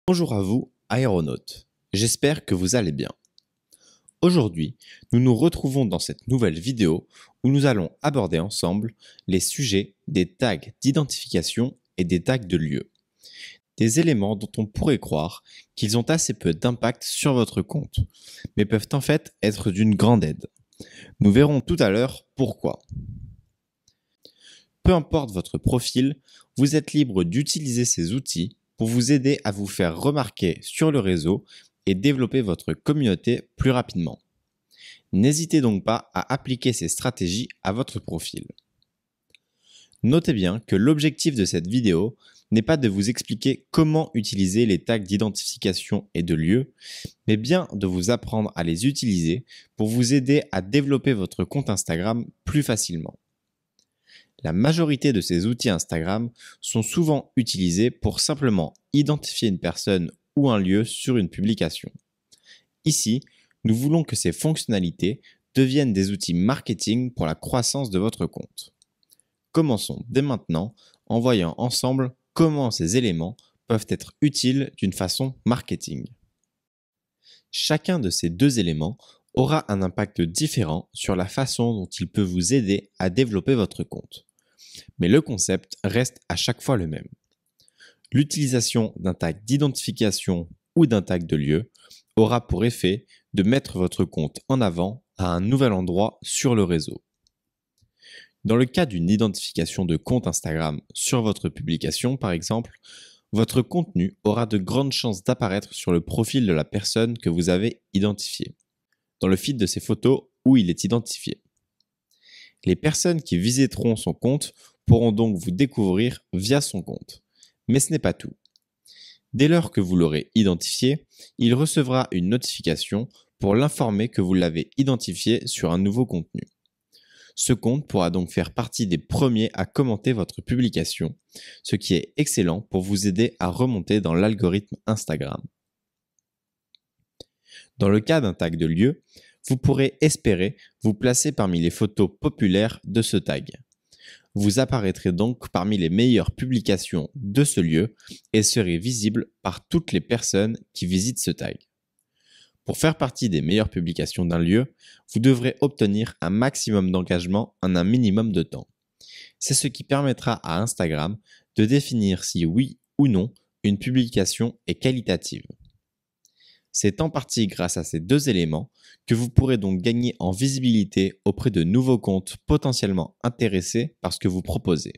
Bonjour à vous, aéronautes. J'espère que vous allez bien. Aujourd'hui, nous nous retrouvons dans cette nouvelle vidéo où nous allons aborder ensemble les sujets des tags d'identification et des tags de lieu. Des éléments dont on pourrait croire qu'ils ont assez peu d'impact sur votre compte, mais peuvent en fait être d'une grande aide. Nous verrons tout à l'heure pourquoi. Peu importe votre profil, vous êtes libre d'utiliser ces outils pour vous aider à vous faire remarquer sur le réseau et développer votre communauté plus rapidement. N'hésitez donc pas à appliquer ces stratégies à votre profil. Notez bien que l'objectif de cette vidéo n'est pas de vous expliquer comment utiliser les tags d'identification et de lieu, mais bien de vous apprendre à les utiliser pour vous aider à développer votre compte Instagram plus facilement. La majorité de ces outils Instagram sont souvent utilisés pour simplement identifier une personne ou un lieu sur une publication. Ici, nous voulons que ces fonctionnalités deviennent des outils marketing pour la croissance de votre compte. Commençons dès maintenant en voyant ensemble comment ces éléments peuvent être utiles d'une façon marketing. Chacun de ces deux éléments aura un impact différent sur la façon dont il peut vous aider à développer votre compte. Mais le concept reste à chaque fois le même. L'utilisation d'un tag d'identification ou d'un tag de lieu aura pour effet de mettre votre compte en avant à un nouvel endroit sur le réseau. Dans le cas d'une identification de compte Instagram sur votre publication, par exemple, votre contenu aura de grandes chances d'apparaître sur le profil de la personne que vous avez identifiée, dans le feed de ses photos où il est identifié. Les personnes qui visiteront son compte pourront donc vous découvrir via son compte. Mais ce n'est pas tout. Dès lors que vous l'aurez identifié, il recevra une notification pour l'informer que vous l'avez identifié sur un nouveau contenu. Ce compte pourra donc faire partie des premiers à commenter votre publication, ce qui est excellent pour vous aider à remonter dans l'algorithme Instagram. Dans le cas d'un tag de lieu, vous pourrez espérer vous placer parmi les photos populaires de ce tag. Vous apparaîtrez donc parmi les meilleures publications de ce lieu et serez visible par toutes les personnes qui visitent ce tag. Pour faire partie des meilleures publications d'un lieu, vous devrez obtenir un maximum d'engagement en un minimum de temps. C'est ce qui permettra à Instagram de définir si oui ou non une publication est qualitative. C'est en partie grâce à ces deux éléments que vous pourrez donc gagner en visibilité auprès de nouveaux comptes potentiellement intéressés par ce que vous proposez.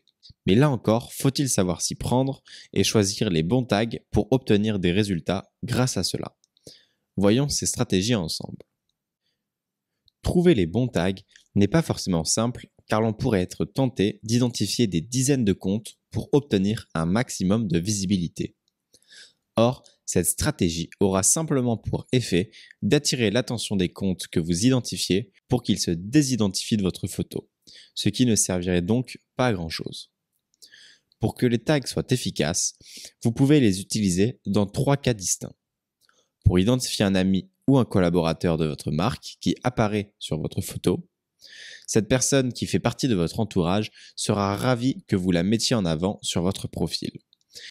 Mais là encore, faut-il savoir s'y prendre et choisir les bons tags pour obtenir des résultats grâce à cela. Voyons ces stratégies ensemble. Trouver les bons tags n'est pas forcément simple car l'on pourrait être tenté d'identifier des dizaines de comptes pour obtenir un maximum de visibilité. Or, cette stratégie aura simplement pour effet d'attirer l'attention des comptes que vous identifiez pour qu'ils se désidentifient de votre photo, ce qui ne servirait donc pas à grand-chose. Pour que les tags soient efficaces, vous pouvez les utiliser dans 3 cas distincts. Pour identifier un ami ou un collaborateur de votre marque qui apparaît sur votre photo, cette personne qui fait partie de votre entourage sera ravie que vous la mettiez en avant sur votre profil.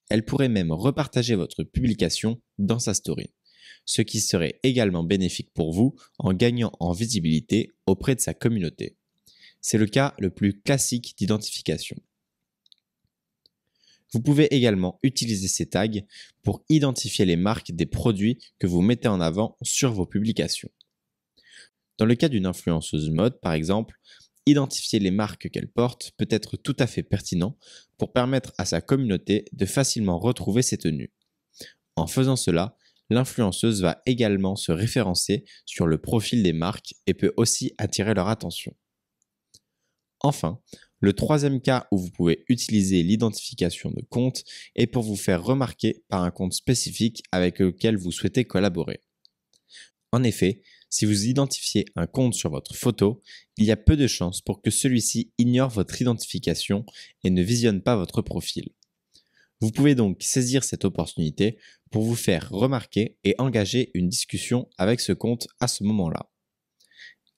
Elle pourrait même repartager votre publication dans sa story, ce qui serait également bénéfique pour vous en gagnant en visibilité auprès de sa communauté. C'est le cas le plus classique d'identification. Vous pouvez également utiliser ces tags pour identifier les marques des produits que vous mettez en avant sur vos publications. Dans le cas d'une influenceuse mode, par exemple, identifier les marques qu'elle porte peut être tout à fait pertinent pour permettre à sa communauté de facilement retrouver ses tenues. En faisant cela, l'influenceuse va également se référencer sur le profil des marques et peut aussi attirer leur attention. Enfin, le troisième cas où vous pouvez utiliser l'identification de compte est pour vous faire remarquer par un compte spécifique avec lequel vous souhaitez collaborer. En effet, si vous identifiez un compte sur votre photo, il y a peu de chances pour que celui-ci ignore votre identification et ne visionne pas votre profil. Vous pouvez donc saisir cette opportunité pour vous faire remarquer et engager une discussion avec ce compte à ce moment-là.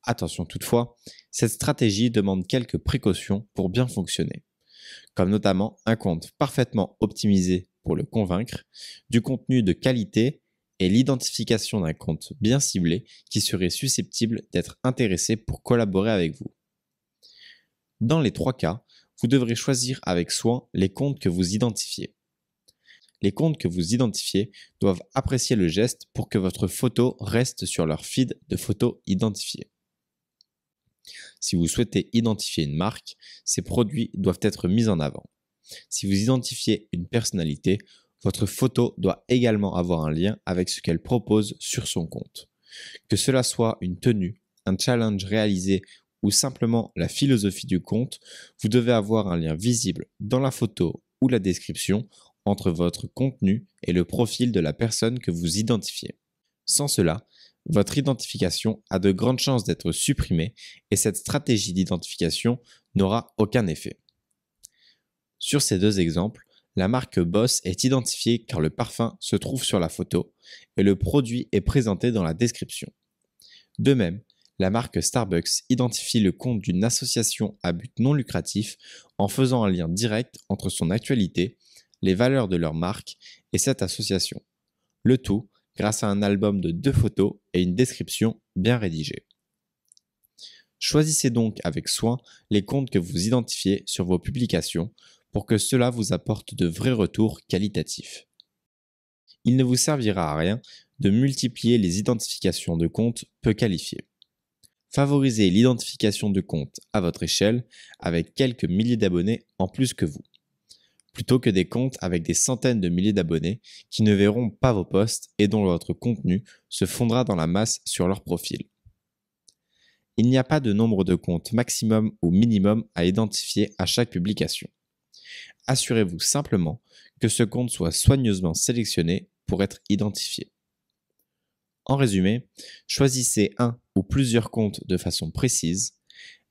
Attention toutefois, cette stratégie demande quelques précautions pour bien fonctionner, comme notamment un compte parfaitement optimisé pour le convaincre, du contenu de qualité et l'identification d'un compte bien ciblé qui serait susceptible d'être intéressé pour collaborer avec vous. Dans les 3 cas, vous devrez choisir avec soin les comptes que vous identifiez. Les comptes que vous identifiez doivent apprécier le geste pour que votre photo reste sur leur feed de photos identifiées. Si vous souhaitez identifier une marque, ces produits doivent être mis en avant. Si vous identifiez une personnalité, votre photo doit également avoir un lien avec ce qu'elle propose sur son compte. Que cela soit une tenue, un challenge réalisé ou simplement la philosophie du compte, vous devez avoir un lien visible dans la photo ou la description entre votre contenu et le profil de la personne que vous identifiez. Sans cela, votre identification a de grandes chances d'être supprimée et cette stratégie d'identification n'aura aucun effet. Sur ces 2 exemples, la marque Boss est identifiée car le parfum se trouve sur la photo et le produit est présenté dans la description. De même, la marque Starbucks identifie le compte d'une association à but non lucratif en faisant un lien direct entre son actualité, les valeurs de leur marque et cette association. Le tout grâce à un album de 2 photos et une description bien rédigée. Choisissez donc avec soin les comptes que vous identifiez sur vos publications pour que cela vous apporte de vrais retours qualitatifs. Il ne vous servira à rien de multiplier les identifications de comptes peu qualifiés. Favorisez l'identification de comptes à votre échelle avec quelques milliers d'abonnés en plus que vous, plutôt que des comptes avec des centaines de milliers d'abonnés qui ne verront pas vos posts et dont votre contenu se fondra dans la masse sur leur profil. Il n'y a pas de nombre de comptes maximum ou minimum à identifier à chaque publication. Assurez-vous simplement que ce compte soit soigneusement sélectionné pour être identifié. En résumé, choisissez un ou plusieurs comptes de façon précise,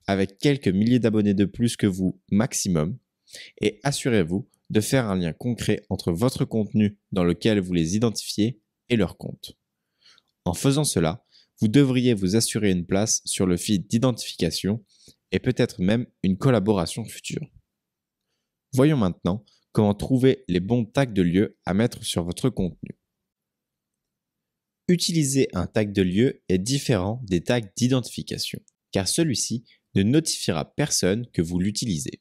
avec quelques milliers d'abonnés de plus que vous maximum, et assurez-vous de faire un lien concret entre votre contenu dans lequel vous les identifiez et leur compte. En faisant cela, vous devriez vous assurer une place sur le feed d'identification et peut-être même une collaboration future. Voyons maintenant comment trouver les bons tags de lieu à mettre sur votre contenu. Utiliser un tag de lieu est différent des tags d'identification, car celui-ci ne notifiera personne que vous l'utilisez.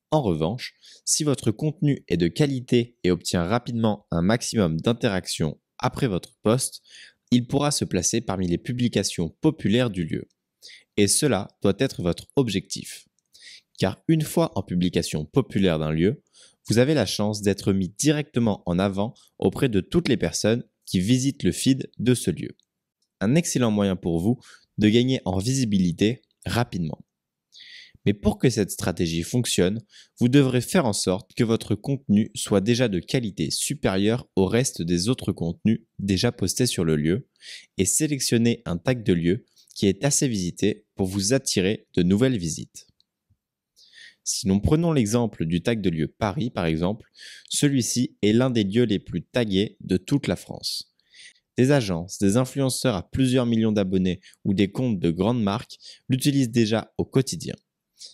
En revanche, si votre contenu est de qualité et obtient rapidement un maximum d'interactions après votre post, il pourra se placer parmi les publications populaires du lieu. Et cela doit être votre objectif. Car une fois en publication populaire d'un lieu, vous avez la chance d'être mis directement en avant auprès de toutes les personnes qui visitent le feed de ce lieu. Un excellent moyen pour vous de gagner en visibilité rapidement. Mais pour que cette stratégie fonctionne, vous devrez faire en sorte que votre contenu soit déjà de qualité supérieure au reste des autres contenus déjà postés sur le lieu et sélectionner un tag de lieu qui est assez visité pour vous attirer de nouvelles visites. Si nous prenons l'exemple du tag de lieu Paris par exemple, celui-ci est l'un des lieux les plus tagués de toute la France. Des agences, des influenceurs à plusieurs millions d'abonnés ou des comptes de grandes marques l'utilisent déjà au quotidien.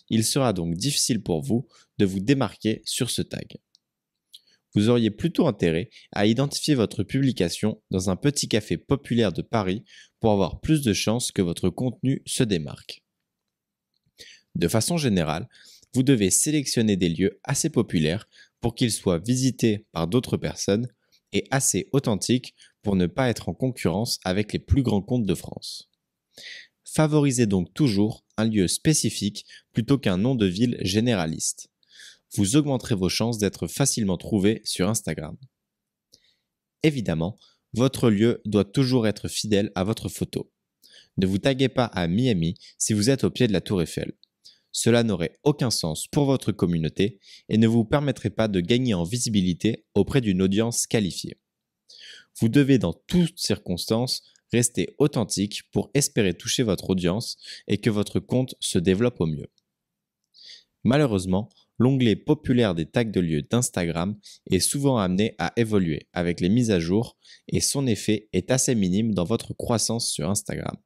Il sera donc difficile pour vous de vous démarquer sur ce tag. Vous auriez plutôt intérêt à identifier votre publication dans un petit café populaire de Paris pour avoir plus de chances que votre contenu se démarque. De façon générale, vous devez sélectionner des lieux assez populaires pour qu'ils soient visités par d'autres personnes et assez authentiques pour ne pas être en concurrence avec les plus grands comptes de France. Favorisez donc toujours un lieu spécifique plutôt qu'un nom de ville généraliste. Vous augmenterez vos chances d'être facilement trouvé sur Instagram. Évidemment, votre lieu doit toujours être fidèle à votre photo. Ne vous taguez pas à Miami si vous êtes au pied de la Tour Eiffel. Cela n'aurait aucun sens pour votre communauté et ne vous permettrait pas de gagner en visibilité auprès d'une audience qualifiée. Vous devez dans toutes circonstances rester authentique pour espérer toucher votre audience et que votre compte se développe au mieux. Malheureusement, l'onglet populaire des tags de lieu d'Instagram est souvent amené à évoluer avec les mises à jour et son effet est assez minime dans votre croissance sur Instagram.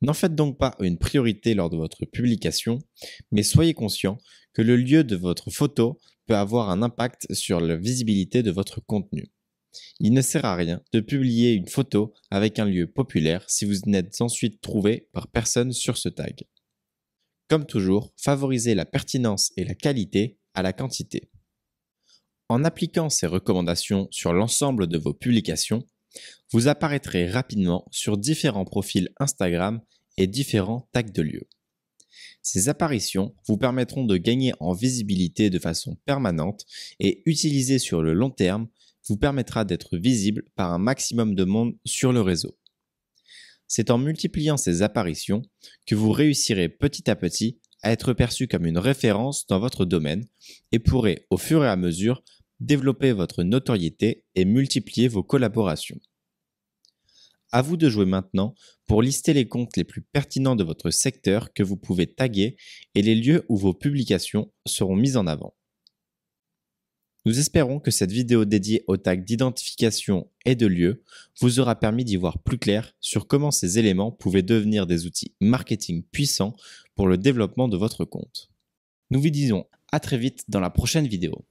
N'en faites donc pas une priorité lors de votre publication, mais soyez conscient que le lieu de votre photo peut avoir un impact sur la visibilité de votre contenu. Il ne sert à rien de publier une photo avec un lieu populaire si vous n'êtes ensuite trouvé par personne sur ce tag. Comme toujours, favorisez la pertinence et la qualité à la quantité. En appliquant ces recommandations sur l'ensemble de vos publications, vous apparaîtrez rapidement sur différents profils Instagram et différents tags de lieux. Ces apparitions vous permettront de gagner en visibilité de façon permanente et utilisées sur le long terme vous permettra d'être visible par un maximum de monde sur le réseau. C'est en multipliant ces apparitions que vous réussirez petit à petit à être perçu comme une référence dans votre domaine et pourrez au fur et à mesure développer votre notoriété et multiplier vos collaborations. À vous de jouer maintenant pour lister les comptes les plus pertinents de votre secteur que vous pouvez taguer et les lieux où vos publications seront mises en avant. Nous espérons que cette vidéo dédiée aux tags d'identification et de lieux vous aura permis d'y voir plus clair sur comment ces éléments pouvaient devenir des outils marketing puissants pour le développement de votre compte. Nous vous disons à très vite dans la prochaine vidéo.